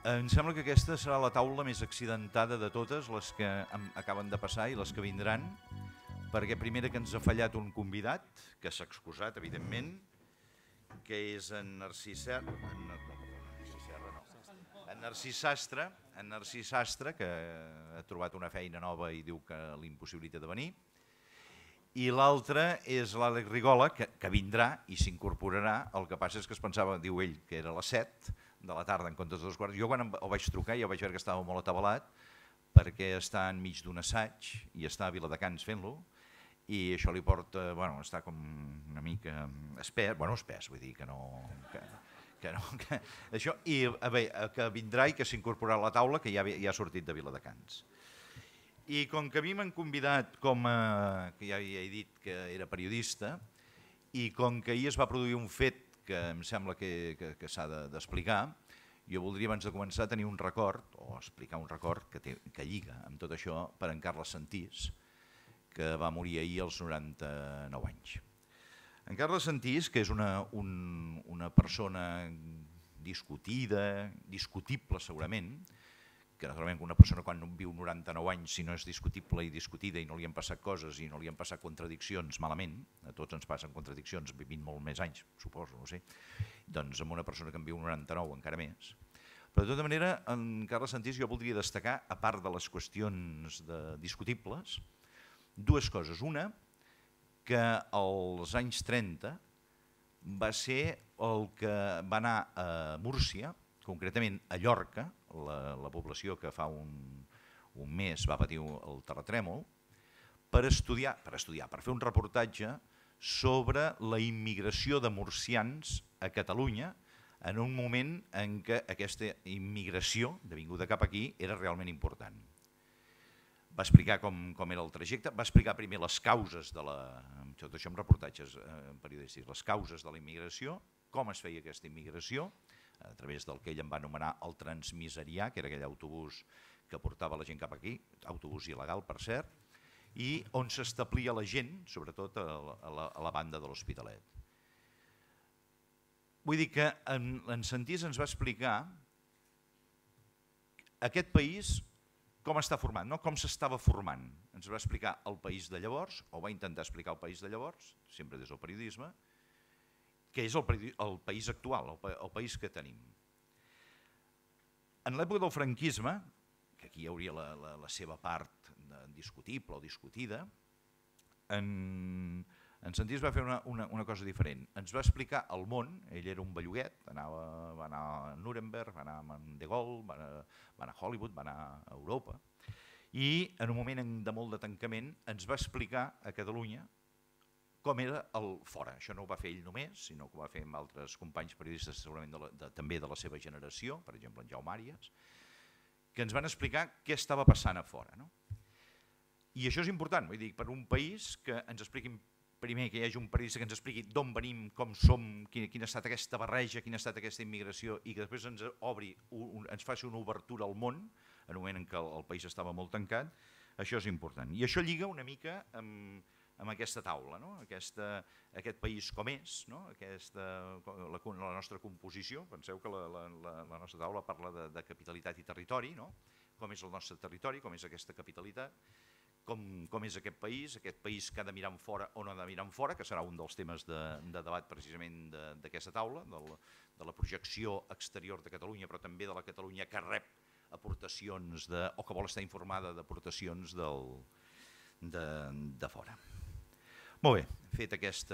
Em sembla que aquesta serà la taula més accidentada de totes les que acaben de passar i les que vindran, perquè primera que ens ha fallat un convidat, que s'ha excusat, evidentment, que és en Narcís Serra, en Narcís Sastre, que ha trobat una feina nova i diu que l'impossibilita de venir, i l'altre és l'Àlex Rigola, que vindrà i s'incorporarà. El que passa és que es pensava, diu ell, que era a les 7 de la tarda en comptes de 2:15. Jo quan el vaig trucar ja vaig veure que estava molt atabalat perquè està enmig d'un assaig i està a Viladecans fent-lo i això li porta, bueno, està com una mica espès, bueno, espès, vull dir que no... això, i que vindrà i que s'incorporarà a la taula, que ja ha sortit de Viladecans. I com que a mi m'han convidat que ja he dit que era periodista, i com que ahir es va produir un fet que em sembla que s'ha d'explicar, jo voldria abans de començar tenir un record, o explicar un record que lliga amb tot això per en Carles Sentís, que va morir ahir als 99 anys. En Carles Sentís, que és una persona discutida, discutible segurament, que naturalment una persona quan viu 99 anys, si no és discutible i discutida i no li han passat coses i no li han passat contradiccions malament, a tots ens passen contradiccions vivint molt més anys, suposo, no sé, doncs amb una persona que en viu 99 encara més. Però de tota manera, en Carles Sentís jo voldria destacar, a part de les qüestions discutibles, dues coses. Una, que als anys 30 va ser el que va anar a Múrcia, concretament a Llorca, la població que fa un mes va patir el terratrèmol, per fer un reportatge sobre la immigració de murcians a Catalunya en un moment en què aquesta immigració de vinguda cap aquí era realment important. Va explicar com era el trajecte, va explicar primer les causes de tot això en reportatges periodístics, les causes de la immigració, com es feia aquesta immigració, a través del que ell en va anomenar el transmiserià, que era aquell autobús que portava la gent cap aquí, autobús il·legal per cert, i on s'establia la gent, sobretot a la banda de l'Hospitalet. Vull dir que en Sentís ens va explicar aquest país com està format, no? Com s'estava formant. Ens va explicar el país de llavors, o va intentar explicar el país de llavors, sempre des del periodisme, que és el país actual, el país que tenim. En l'època del franquisme, que aquí hi hauria la seva part discutible o discutida, en Sentís va fer una cosa diferent. Ens va explicar el món, ell era un belluguet, va anar a Nuremberg, va anar a De Gaulle, va anar a Hollywood, va anar a Europa, i en un moment de molt de tancament ens va explicar a Catalunya com era el fora. Això no ho va fer ell només, sinó que ho va fer amb altres companys periodistes segurament també de la seva generació, per exemple en Jaume Àrias, que ens van explicar què estava passant a fora. I això és important, vull dir, per un país que ens expliquin primer, que hi hagi un periodista que ens expliqui d'on venim, com som, quina ha estat aquesta barreja, quina ha estat aquesta immigració, i que després ens faci una obertura al món, en un moment en què el país estava molt tancat, això és important. I això lliga una mica amb aquesta taula, aquest país com és, la nostra composició. Penseu que la nostra taula parla de capitalitat i territori, com és el nostre territori, com és aquesta capitalitat, com és aquest país que ha de mirar enfora o no ha de mirar enfora, que serà un dels temes de debat precisament d'aquesta taula, de la projecció exterior de Catalunya, però també de la Catalunya que rep aportacions o que vol estar informada d'aportacions de fora. Molt bé, fet aquest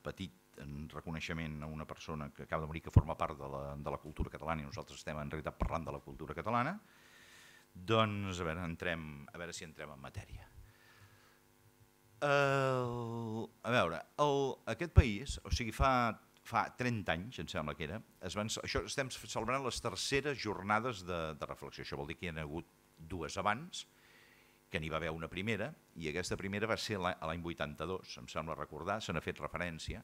petit reconeixement a una persona que acaba de morir, que forma part de la cultura catalana, i nosaltres estem en realitat parlant de la cultura catalana, doncs a veure si entrem en matèria. A veure, aquest país, o sigui, fa 30 anys, em sembla que era, estem celebrant les terceres jornades de reflexió. Això vol dir que hi ha hagut dues abans, que n'hi va haver una primera, i aquesta primera va ser l'any 82, em sembla recordar, se n'ha fet referència,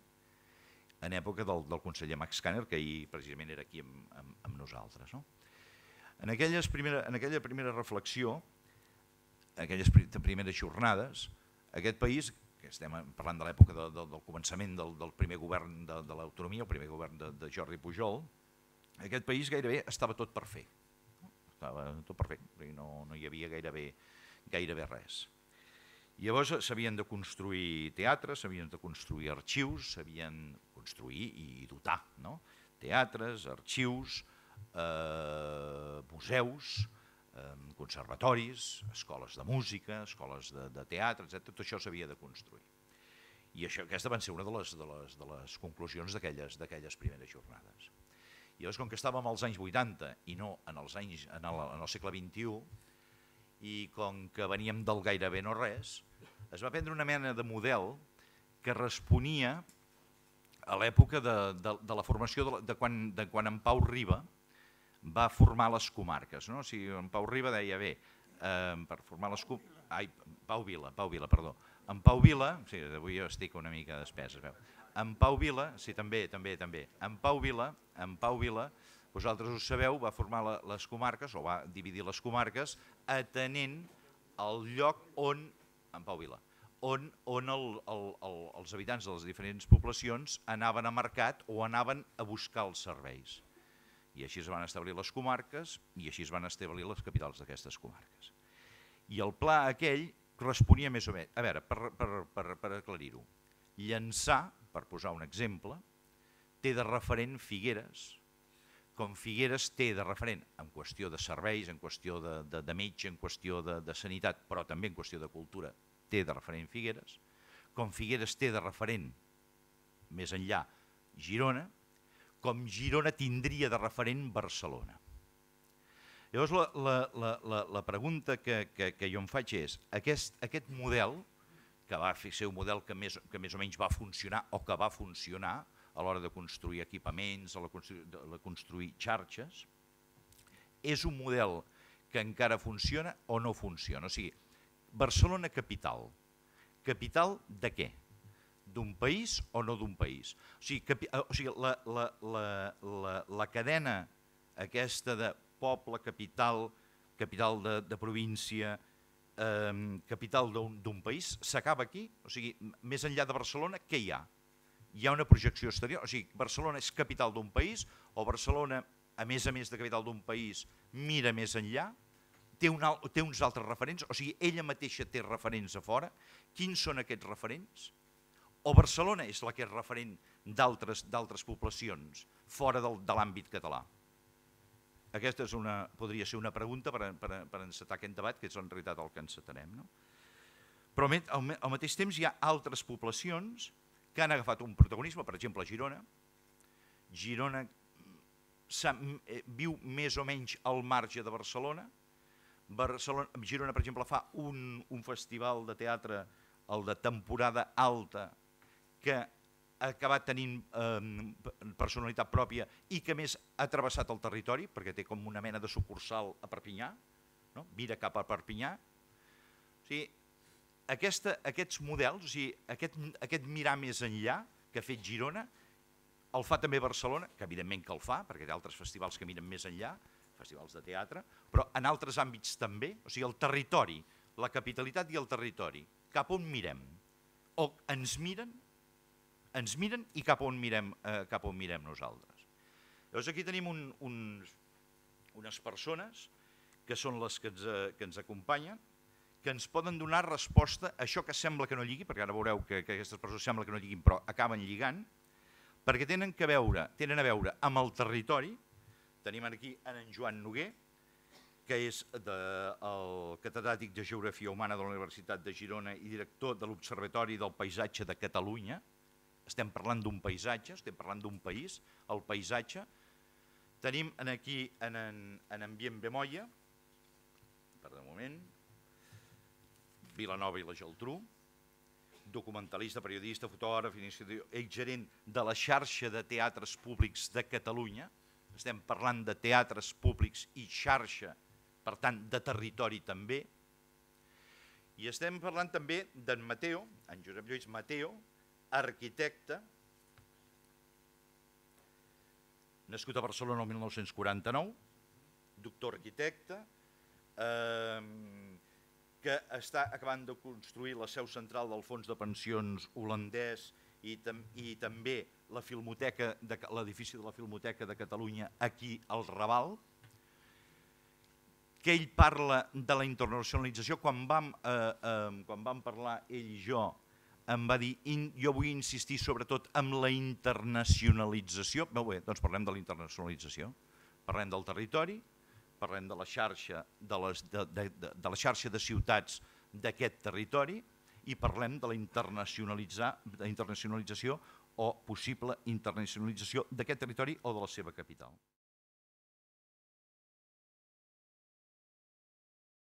en època del conseller Max Kanner, que ahir precisament era aquí amb nosaltres. En aquella primera reflexió, aquelles primeres jornades, aquest país, que estem parlant de l'època del començament del primer govern de l'autonomia, el primer govern de Jordi Pujol, aquest país gairebé estava tot per fer. Estava tot per fer, no hi havia gairebé res. Llavors s'havien de construir teatres, s'havien de construir arxius, s'havien de construir i dotar, no? Teatres, arxius, museus, conservatoris, escoles de música, escoles de teatre, etc. Tot això s'havia de construir. I aquesta van ser una de les conclusions d'aquelles primeres jornades. I llavors, com que estàvem als anys 80 i no en el segle XXI, i com que veníem del gairebé no res, es va prendre una mena de model que responia a l'època de la formació de quan en Pau Riba va formar les comarques. O sigui, en Pau Riba deia, bé, per formar les comarques... Ai, Pau Vila, perdó. En Pau Vila, sí, avui jo estic una mica despesa, veu. En Pau Vila, sí, també. En Pau Vila, vosaltres ho sabeu, va formar les comarques, o va dividir les comarques, atenent al lloc on, en Pau Vila, on els habitants de les diferents poblacions anaven a mercat o anaven a buscar els serveis. I així es van establir les comarques i així es van establir les capitals d'aquestes comarques. I el pla aquell responia més o menys, a veure, per aclarir-ho, Llançà, per posar un exemple, té de referent Figueres, com Figueres té de referent en qüestió de serveis, en qüestió de metge, en qüestió de sanitat, però també en qüestió de cultura, té de referent Figueres, com Figueres té de referent, més enllà, Girona, com Girona tindria de referent Barcelona. Llavors la pregunta que jo em faig és, aquest model, que va ser un model que més o menys va funcionar o que va funcionar a l'hora de construir equipaments, a l'hora de construir xarxes, és un model que encara funciona o no funciona. O sigui, Barcelona capital. Capital de què? D'un país o no d'un país? O sigui, la cadena aquesta de poble, capital, capital de província, capital d'un país, s'acaba aquí? O sigui, més enllà de Barcelona, què hi ha? Hi ha una projecció exterior? O sigui, Barcelona és capital d'un país o Barcelona, a més de capital d'un país, mira més enllà? Té uns altres referents? O sigui, ella mateixa té referents a fora? Quins són aquests referents? O Barcelona és la que és referent d'altres poblacions fora de l'àmbit català? Aquesta podria ser una pregunta per encetar aquest debat, que és en realitat el que encetarem. Però al mateix temps hi ha altres poblacions que han agafat un protagonisme, per exemple, Girona. Girona viu més o menys al marge de Barcelona. Girona, per exemple, fa un festival de teatre, el de temporada alta, que ha acabat tenint personalitat pròpia i que més ha travessat el territori, perquè té com una mena de sucursal a Perpinyà, mira cap a Perpinyà. O sigui, aquests models, o sigui, aquest mirar més enllà que ha fet Girona, el fa també Barcelona, que evidentment que el fa, perquè té altres festivals que miren més enllà, festivals de teatre, però en altres àmbits també, o sigui, el territori, la capitalitat i el territori, cap on mirem? O ens miren i cap on mirem nosaltres. Llavors aquí tenim unes persones que són les que ens acompanyen, que ens poden donar resposta a això que sembla que no lligui, perquè ara veureu que aquestes persones sembla que no lliguin, però acaben lligant, perquè tenen a veure amb el territori. Tenim aquí en Joan Noguer, que és el catedràtic de Geografia Humana de la Universitat de Girona i director de l'Observatori del Paisatge de Catalunya. Estem parlant d'un paisatge, estem parlant d'un país, el paisatge. Tenim aquí en Ambient Bemoia, per de moment, Vilanova i la Geltrú, documentalista, periodista, fotògraf, gerent de la xarxa de teatres públics de Catalunya. Estem parlant de teatres públics i xarxa, per tant, de territori també. I estem parlant també d'en Mateo, en Josep Lluís Mateo, arquitecte, nascut a Barcelona el 1949, doctor arquitecte, que està acabant de construir la seu central del fons de pensions holandès i també l'edifici de la Filmoteca de Catalunya aquí al Raval, que ell parla de la internacionalització. Quan vam parlar ell i jo, em va dir, jo vull insistir sobretot en la internacionalització. Bé, doncs parlem de la internacionalització. Parlem del territori, parlem de la xarxa de ciutats d'aquest territori i parlem de la internacionalització o possible internacionalització d'aquest territori o de la seva capital.